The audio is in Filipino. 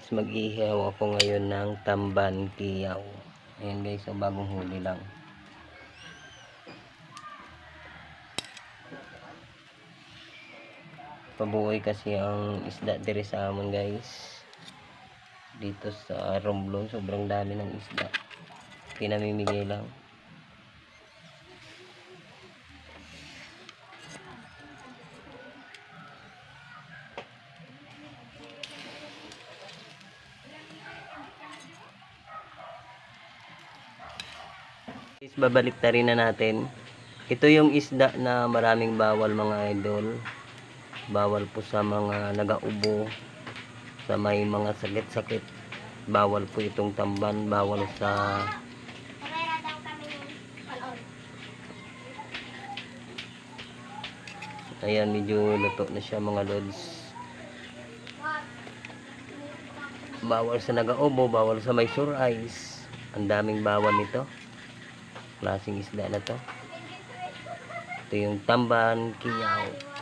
guys, mag-ihaw ako ngayon ng tamban kiyaw. Ayan guys, so bagong huli lang. Pabuoy kasi ang isda diri sa amon guys. Dito sa Romblon, sobrang dami ng isda. Pinamimigay lang. Babalik na rin na natin. Ito yung isda na maraming bawal mga idol. Bawal po sa mga nagaubo, sa may mga sakit-sakit. Bawal po itong tamban, bawal sa ayan, medyo luto na siya mga lods. Bawal sa nagaubo, bawal sa may sore eyes. Ang daming bawal nito. Klaseng isda na to. Ito yung tamban kiyaw.